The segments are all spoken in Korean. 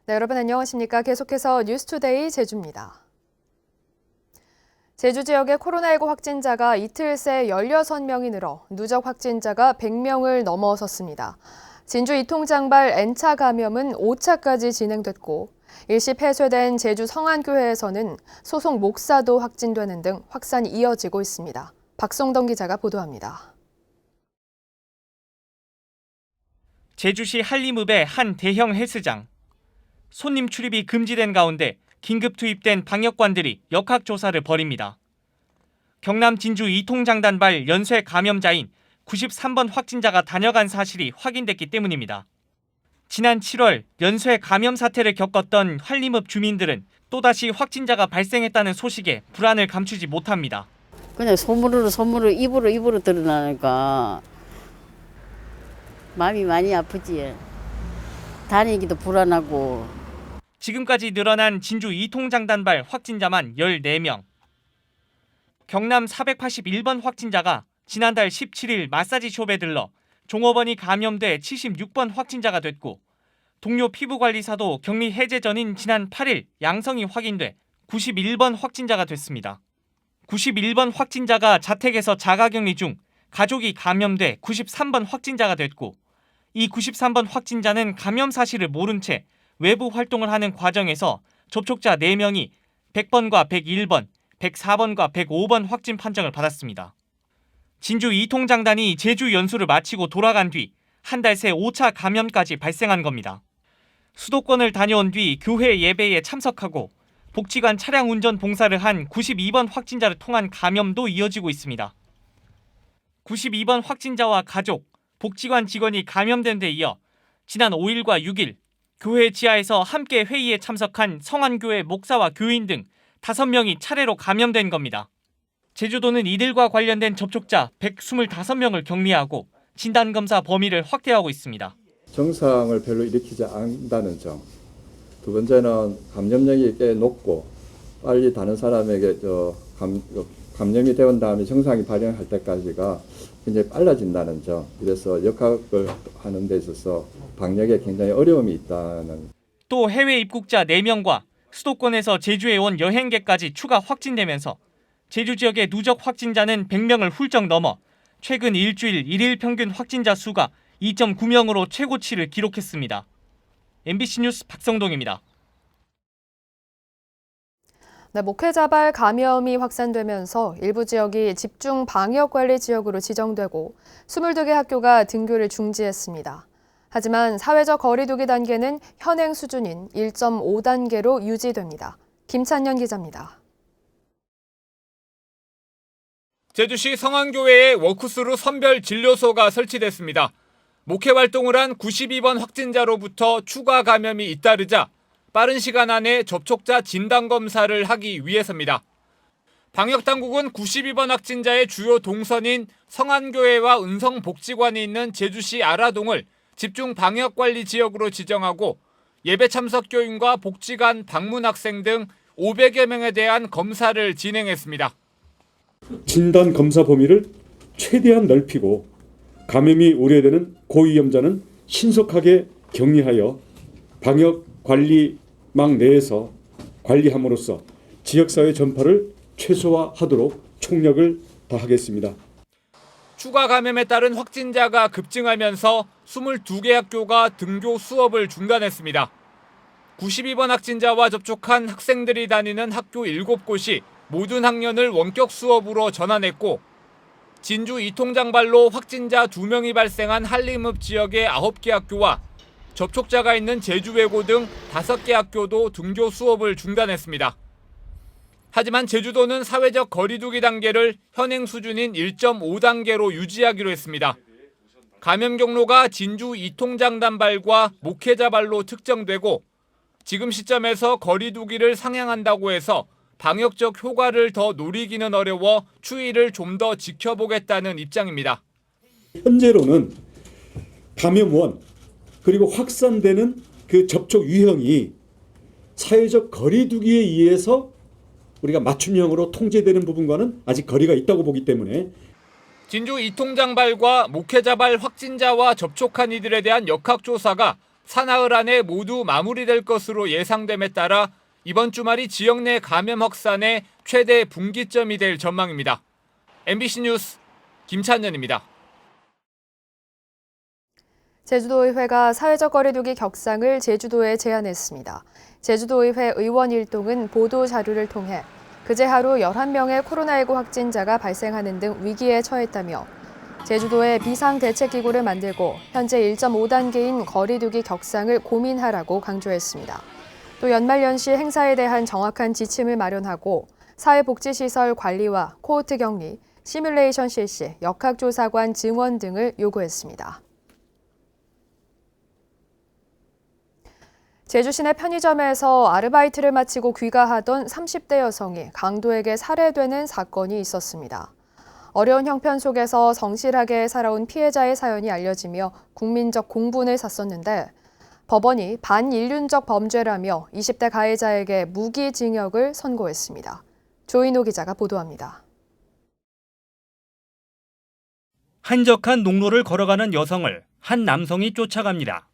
네, 여러분 안녕하십니까? 계속해서 뉴스투데이 제주입니다. 제주 지역의 코로나19 확진자가 이틀 새 16명이 늘어 누적 확진자가 100명을 넘어섰습니다. 진주 이통장발 N차 감염은 5차까지 진행됐고 일시 폐쇄된 제주 성안교회에서는 소속 목사도 확진되는 등 확산이 이어지고 있습니다. 박성동 기자가 보도합니다. 제주시 한림읍의 한 대형 헬스장. 손님 출입이 금지된 가운데 긴급 투입된 방역관들이 역학조사를 벌입니다. 경남 진주 이통장단발 연쇄 감염자인 93번 확진자가 다녀간 사실이 확인됐기 때문입니다. 지난 7월 연쇄 감염 사태를 겪었던 한림읍 주민들은 또다시 확진자가 발생했다는 소식에 불안을 감추지 못합니다. 그냥 소문으로 입으로 드러나니까 마음이 많이 아프지. 다니기도 불안하고. 지금까지 늘어난 진주 이통장단발 확진자만 14명. 경남 481번 확진자가 지난달 17일 마사지숍에 들러 종업원이 감염돼 76번 확진자가 됐고 동료 피부관리사도 격리 해제 전인 지난 8일 양성이 확인돼 91번 확진자가 됐습니다. 91번 확진자가 자택에서 자가격리 중 가족이 감염돼 93번 확진자가 됐고 이 93번 확진자는 감염 사실을 모른 채 외부 활동을 하는 과정에서 접촉자 4명이 100번과 101번, 104번과 105번 확진 판정을 받았습니다. 진주 이통장단이 제주 연수를 마치고 돌아간 뒤 한 달 새 5차 감염까지 발생한 겁니다. 수도권을 다녀온 뒤 교회 예배에 참석하고 복지관 차량 운전 봉사를 한 92번 확진자를 통한 감염도 이어지고 있습니다. 92번 확진자와 가족, 복지관 직원이 감염된 데 이어 지난 5일과 6일 교회 지하에서 함께 회의에 참석한 성안교회 목사와 교인 등 5명이 차례로 감염된 겁니다. 제주도는 이들과 관련된 접촉자 125명을 격리하고 진단검사 범위를 확대하고 있습니다. 증상을 별로 일으키지 않는다는 점. 두 번째는 감염력이 꽤 높고 빨리 다른 사람에게 감염이 되온 다음에 증상이 발현할 때까지가 굉장히 빨라진다는 점. 그래서 역학을 하는 데 있어서 방역에 굉장히 어려움이 있다는. 또 해외 입국자 4명과 수도권에서 제주에 온 여행객까지 추가 확진되면서 제주 지역의 누적 확진자는 100명을 훌쩍 넘어 최근 일주일 일일 평균 확진자 수가 2.9명으로 최고치를 기록했습니다. MBC 뉴스 박성동입니다. 네, 목회자발 감염이 확산되면서 일부 지역이 집중 방역관리 지역으로 지정되고 22개 학교가 등교를 중지했습니다. 하지만 사회적 거리 두기 단계는 현행 수준인 1.5단계로 유지됩니다. 김찬년 기자입니다. 제주시 성안교회에 워크스루 선별 진료소가 설치됐습니다. 목회 활동을 한 92번 확진자로부터 추가 감염이 잇따르자 빠른 시간 안에 접촉자 진단검사를 하기 위해서입니다. 방역당국은 92번 확진자의 주요 동선인 성안교회와 은성복지관이 있는 제주시 아라동을 집중 방역관리 지역으로 지정하고 예배 참석 교인과 복지관 방문 학생 등 500여 명에 대한 검사를 진행했습니다. 진단 검사 범위를 최대한 넓히고 감염이 우려되는 고위험자는 신속하게 격리하여 방역 관리망 내에서 관리함으로써 지역사회 전파를 최소화하도록 총력을 다하겠습니다. 추가 감염에 따른 확진자가 급증하면서 22개 학교가 등교 수업을 중단했습니다. 92번 확진자와 접촉한 학생들이 다니는 학교 7곳이 모든 학년을 원격 수업으로 전환했고 진주 이통장발로 확진자 2명이 발생한 한림읍 지역의 9개 학교와 접촉자가 있는 제주외고 등 5개 학교도 등교 수업을 중단했습니다. 하지만 제주도는 사회적 거리두기 단계를 현행 수준인 1.5단계로 유지하기로 했습니다. 감염 경로가 진주 이통장단발과 목회자발로 특정되고 지금 시점에서 거리두기를 상향한다고 해서 방역적 효과를 더 노리기는 어려워 추이를 좀 더 지켜보겠다는 입장입니다. 현재로는 감염원 그리고 확산되는 그 접촉 유형이 사회적 거리두기에 의해서 우리가 맞춤형으로 통제되는 부분과는 아직 거리가 있다고 보기 때문에 진주 이통장발과 목회자발 확진자와 접촉한 이들에 대한 역학조사가 사나흘 안에 모두 마무리될 것으로 예상됨에 따라 이번 주말이 지역 내 감염 확산의 최대 분기점이 될 전망입니다. MBC 뉴스 김찬현입니다. 제주도의회가 사회적 거리두기 격상을 제주도에 제안했습니다. 제주도의회 의원 일동은 보도 자료를 통해 그제 하루 11명의 코로나19 확진자가 발생하는 등 위기에 처했다며 제주도에 비상대책기구를 만들고 현재 1.5단계인 거리두기 격상을 고민하라고 강조했습니다. 또 연말연시 행사에 대한 정확한 지침을 마련하고 사회복지시설 관리와 코호트 격리, 시뮬레이션 실시, 역학조사관 증원 등을 요구했습니다. 제주 시내 편의점에서 아르바이트를 마치고 귀가하던 30대 여성이 강도에게 살해되는 사건이 있었습니다. 어려운 형편 속에서 성실하게 살아온 피해자의 사연이 알려지며 국민적 공분을 샀었는데 법원이 반인륜적 범죄라며 20대 가해자에게 무기징역을 선고했습니다. 조인호 기자가 보도합니다. 한적한 농로를 걸어가는 여성을 한 남성이 쫓아갑니다.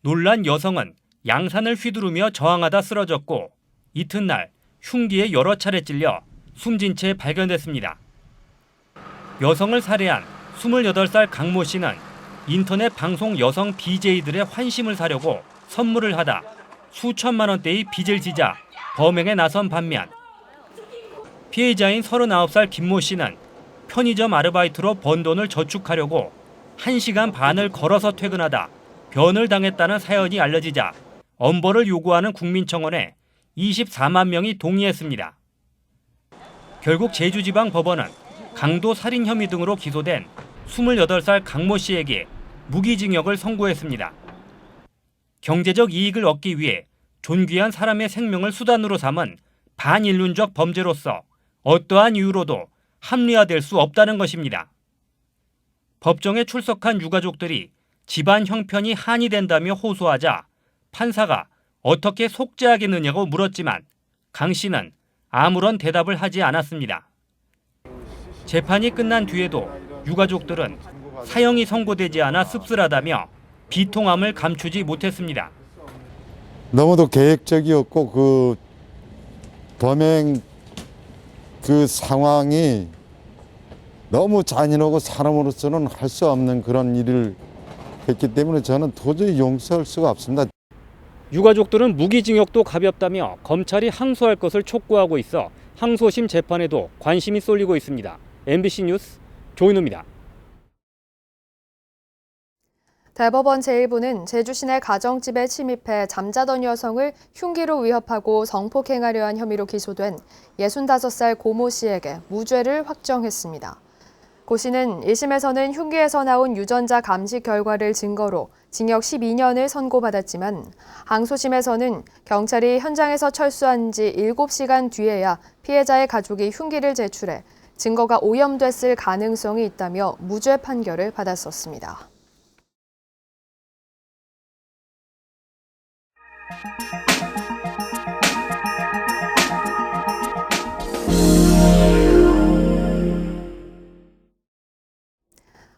놀란 여성은 양산을 휘두르며 저항하다 쓰러졌고 이튿날 흉기에 여러 차례 찔려 숨진 채 발견됐습니다. 여성을 살해한 28살 강모 씨는 인터넷 방송 여성 BJ들의 환심을 사려고 선물을 하다 수천만 원대의 빚을 지자 범행에 나선 반면 피해자인 39살 김모 씨는 편의점 아르바이트로 번 돈을 저축하려고 1시간 반을 걸어서 퇴근하다 변을 당했다는 사연이 알려지자 엄벌을 요구하는 국민청원에 24만 명이 동의했습니다. 결국 제주지방법원은 강도 살인 혐의 등으로 기소된 28살 강모 씨에게 무기징역을 선고했습니다. 경제적 이익을 얻기 위해 존귀한 사람의 생명을 수단으로 삼은 반인륜적 범죄로서 어떠한 이유로도 합리화될 수 없다는 것입니다. 법정에 출석한 유가족들이 집안 형편이 한이 된다며 호소하자 판사가 어떻게 속죄하겠느냐고 물었지만 강 씨는 아무런 대답을 하지 않았습니다. 재판이 끝난 뒤에도 유가족들은 사형이 선고되지 않아 씁쓸하다며 비통함을 감추지 못했습니다. 너무도 계획적이었고 그 범행 그 상황이 너무 잔인하고 사람으로서는 할 수 없는 그런 일을 했기 때문에 저는 도저히 용서할 수가 없습니다. 유가족들은 무기징역도 가볍다며 검찰이 항소할 것을 촉구하고 있어 항소심 재판에도 관심이 쏠리고 있습니다. MBC 뉴스 조인호입니다. 대법원 제1부는 제주 시내 가정집에 침입해 잠자던 여성을 흉기로 위협하고 성폭행하려 한 혐의로 기소된 65살 고모 씨에게 무죄를 확정했습니다. 고 씨는 1심에서는 흉기에서 나온 유전자 감식 결과를 증거로 징역 12년을 선고받았지만 항소심에서는 경찰이 현장에서 철수한 지 7시간 뒤에야 피해자의 가족이 흉기를 제출해 증거가 오염됐을 가능성이 있다며 무죄 판결을 받았었습니다.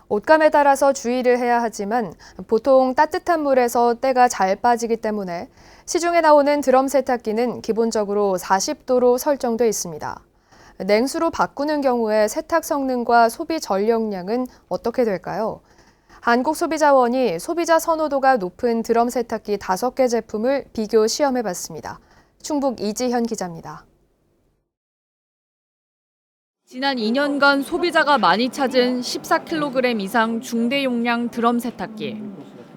옷감에 따라서 주의를 해야 하지만 보통 따뜻한 물에서 때가 잘 빠지기 때문에 시중에 나오는 드럼 세탁기는 기본적으로 40도로 설정돼 있습니다. 냉수로 바꾸는 경우에 세탁 성능과 소비 전력량은 어떻게 될까요? 한국소비자원이 소비자 선호도가 높은 드럼 세탁기 5개 제품을 비교 시험해봤습니다. 충북 이지현 기자입니다. 지난 2년간 소비자가 많이 찾은 14kg 이상 중대용량 드럼 세탁기.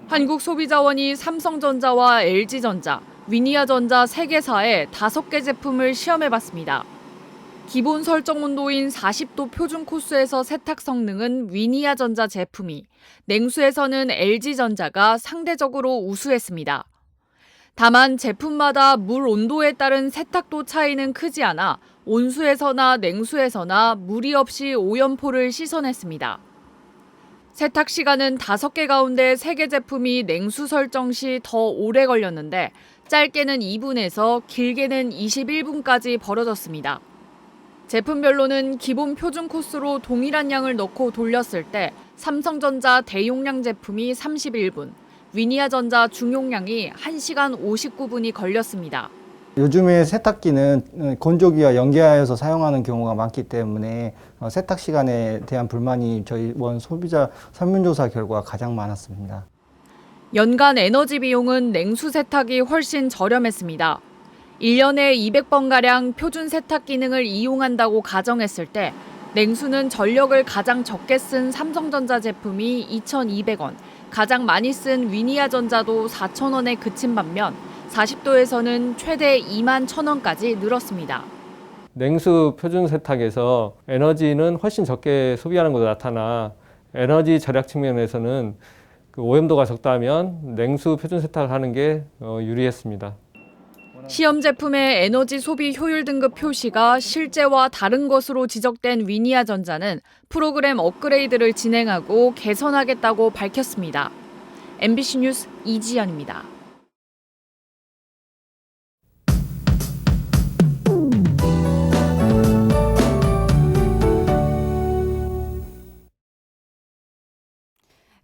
한국소비자원이 삼성전자와 LG전자, 위니아전자 3개사의 5개 제품을 시험해봤습니다. 기본 설정 온도인 40도 표준 코스에서 세탁 성능은 위니아전자 제품이, 냉수에서는 LG전자가 상대적으로 우수했습니다. 다만 제품마다 물 온도에 따른 세탁도 차이는 크지 않아 온수에서나 냉수에서나 무리 없이 오염포를 씻어냈습니다. 세탁 시간은 5개 가운데 3개 제품이 냉수 설정 시 더 오래 걸렸는데 짧게는 2분에서 길게는 21분까지 벌어졌습니다. 제품별로는 기본 표준 코스로 동일한 양을 넣고 돌렸을 때 삼성전자 대용량 제품이 31분, 위니아전자 중용량이 1시간 59분이 걸렸습니다. 요즘에 세탁기는 건조기와 연계하여서 사용하는 경우가 많기 때문에 세탁 시간에 대한 불만이 저희 원 소비자 설문조사 결과 가장 많았습니다. 연간 에너지 비용은 냉수 세탁이 훨씬 저렴했습니다. 1년에 200번가량 표준 세탁 기능을 이용한다고 가정했을 때 냉수는 전력을 가장 적게 쓴 삼성전자 제품이 2,200원, 가장 많이 쓴 위니아전자도 4,000원에 그친 반면 40도에서는 최대 21,000원까지 늘었습니다. 냉수 표준 세탁에서 에너지는 훨씬 적게 소비하는 것으로 나타나 에너지 절약 측면에서는 그 오염도가 적다면 냉수 표준 세탁을 하는 게 유리했습니다. 시험 제품의 에너지 소비 효율 등급 표시가 실제와 다른 것으로 지적된 위니아전자는 프로그램 업그레이드를 진행하고 개선하겠다고 밝혔습니다. MBC 뉴스 이지연입니다.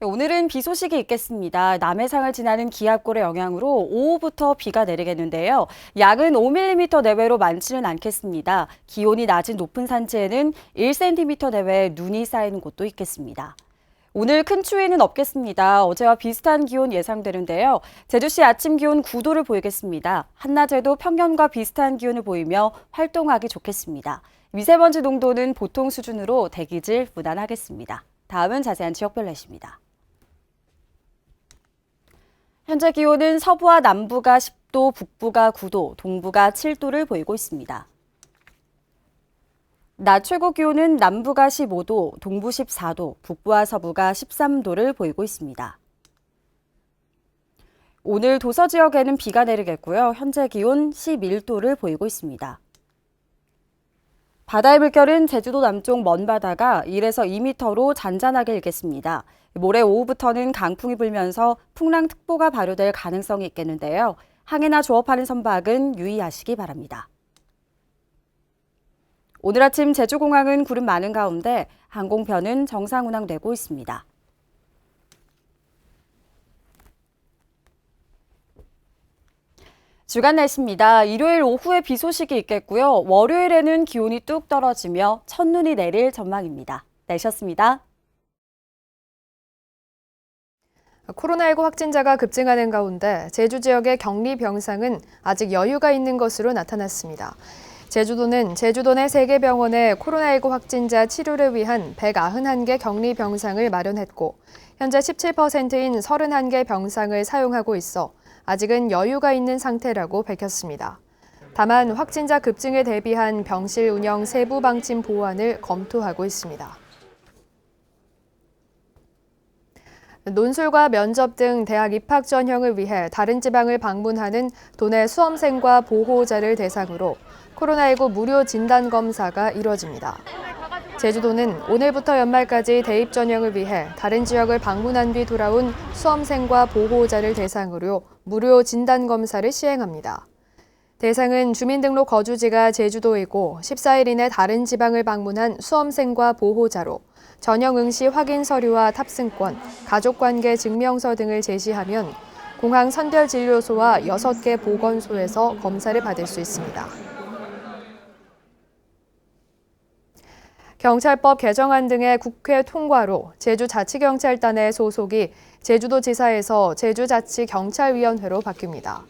오늘은 비 소식이 있겠습니다. 남해상을 지나는 기압골의 영향으로 오후부터 비가 내리겠는데요. 양은 5mm 내외로 많지는 않겠습니다. 기온이 낮은 높은 산지에는 1cm 내외 눈이 쌓이는 곳도 있겠습니다. 오늘 큰 추위는 없겠습니다. 어제와 비슷한 기온 예상되는데요. 제주시 아침 기온 9도를 보이겠습니다. 한낮에도 평년과 비슷한 기온을 보이며 활동하기 좋겠습니다. 미세먼지 농도는 보통 수준으로 대기질 무난하겠습니다. 다음은 자세한 지역별 날씨입니다. 현재 기온은 서부와 남부가 10도, 북부가 9도, 동부가 7도를 보이고 있습니다. 낮 최고 기온은 남부가 15도, 동부 14도, 북부와 서부가 13도를 보이고 있습니다. 오늘 도서 지역에는 비가 내리겠고요. 현재 기온 11도를 보이고 있습니다. 바다의 물결은 제주도 남쪽 먼바다가 1에서 2m로 잔잔하게 일겠습니다. 모레 오후부터는 강풍이 불면서 풍랑특보가 발효될 가능성이 있겠는데요. 항해나 조업하는 선박은 유의하시기 바랍니다. 오늘 아침 제주공항은 구름 많은 가운데 항공편은 정상 운항되고 있습니다. 주간 날씨입니다. 일요일 오후에 비 소식이 있겠고요. 월요일에는 기온이 뚝 떨어지며 첫눈이 내릴 전망입니다. 날씨였습니다. 코로나19 확진자가 급증하는 가운데 제주 지역의 격리 병상은 아직 여유가 있는 것으로 나타났습니다. 제주도는 제주도 내 3개 병원에 코로나19 확진자 치료를 위한 191개 격리 병상을 마련했고 현재 17%인 31개 병상을 사용하고 있어 아직은 여유가 있는 상태라고 밝혔습니다. 다만 확진자 급증에 대비한 병실 운영 세부 방침 보완을 검토하고 있습니다. 논술과 면접 등 대학 입학 전형을 위해 다른 지방을 방문하는 도내 수험생과 보호자를 대상으로 코로나19 무료 진단검사가 이뤄집니다. 제주도는 오늘부터 연말까지 대입 전형을 위해 다른 지역을 방문한 뒤 돌아온 수험생과 보호자를 대상으로 무료 진단검사를 시행합니다. 대상은 주민등록 거주지가 제주도이고 14일 이내 다른 지방을 방문한 수험생과 보호자로 전형 응시 확인 서류와 탑승권, 가족관계 증명서 등을 제시하면 공항 선별진료소와 6개 보건소에서 검사를 받을 수 있습니다. 경찰법 개정안 등의 국회 통과로 제주자치경찰단의 소속이 제주도지사에서 제주자치경찰위원회로 바뀝니다.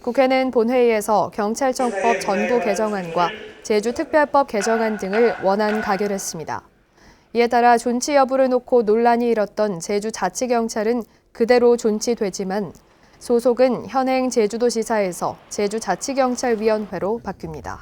국회는 본회의에서 경찰청법 전부 개정안과 제주특별법 개정안 등을 원안 가결했습니다. 이에 따라 존치 여부를 놓고 논란이 일었던 제주자치경찰은 그대로 존치되지만 소속은 현행 제주도지사에서 제주자치경찰위원회로 바뀝니다.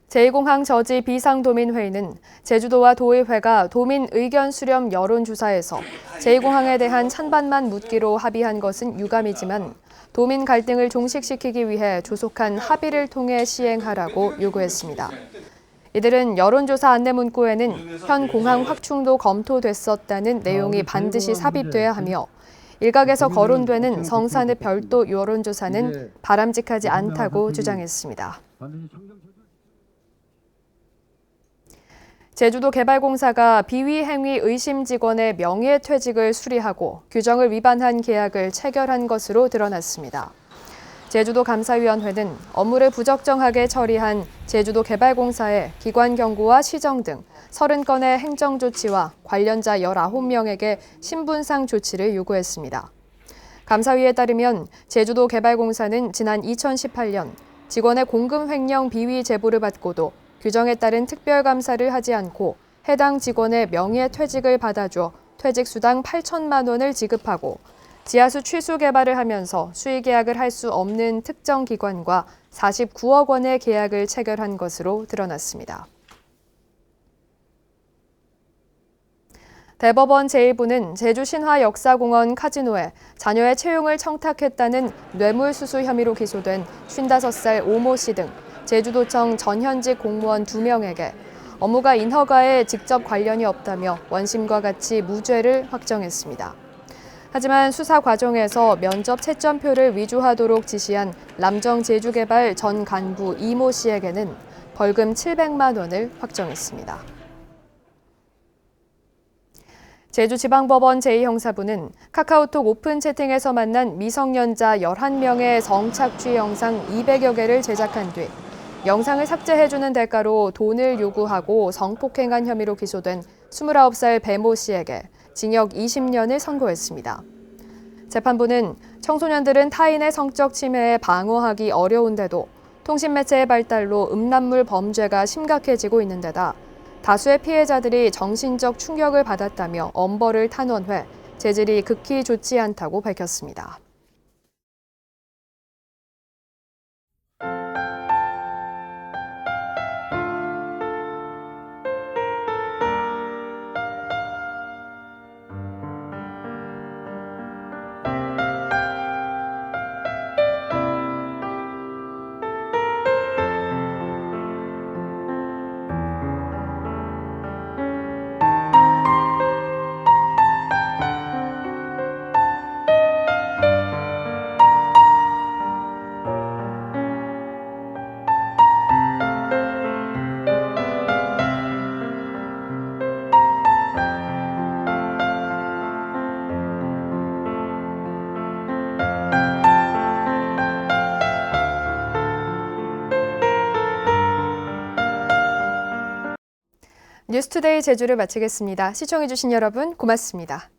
제2공항 저지 비상도민회의는 제주도와 도의회가 도민 의견 수렴 여론조사에서 제2공항에 대한 찬반만 묻기로 합의한 것은 유감이지만 도민 갈등을 종식시키기 위해 조속한 합의를 통해 시행하라고 요구했습니다. 이들은 여론조사 안내문구에는 현 공항 확충도 검토됐었다는 내용이 반드시 삽입돼야 하며 일각에서 거론되는 성산읍 별도 여론조사는 바람직하지 않다고 주장했습니다. 제주도 개발공사가 비위 행위 의심 직원의 명예퇴직을 수리하고 규정을 위반한 계약을 체결한 것으로 드러났습니다. 제주도 감사위원회는 업무를 부적정하게 처리한 제주도 개발공사의 기관 경고와 시정 등 30건의 행정조치와 관련자 19명에게 신분상 조치를 요구했습니다. 감사위에 따르면 제주도 개발공사는 지난 2018년 직원의 공금 횡령 비위 제보를 받고도 규정에 따른 특별감사를 하지 않고 해당 직원의 명예퇴직을 받아줘 퇴직수당 8천만 원을 지급하고 지하수 취수 개발을 하면서 수의계약을 할 수 없는 특정 기관과 49억 원의 계약을 체결한 것으로 드러났습니다. 대법원 제1부는 제주 신화역사공원 카지노에 자녀의 채용을 청탁했다는 뇌물수수 혐의로 기소된 55살 오모 씨 등 제주도청 전현직 공무원 2명에게 업무가 인허가에 직접 관련이 없다며 원심과 같이 무죄를 확정했습니다. 하지만 수사 과정에서 면접 채점표를 위조하도록 지시한 람정제주개발 전 간부 이모 씨에게는 벌금 700만 원을 확정했습니다. 제주지방법원 제2형사부는 카카오톡 오픈 채팅에서 만난 미성년자 11명의 성착취 영상 200여 개를 제작한 뒤 영상을 삭제해주는 대가로 돈을 요구하고 성폭행한 혐의로 기소된 29살 배모 씨에게 징역 20년을 선고했습니다. 재판부는 청소년들은 타인의 성적 침해에 방어하기 어려운데도 통신매체의 발달로 음란물 범죄가 심각해지고 있는 데다 다수의 피해자들이 정신적 충격을 받았다며 엄벌을 탄원해 재질이 극히 좋지 않다고 밝혔습니다. 뉴스투데이 제주를 마치겠습니다. 시청해주신 여러분 고맙습니다.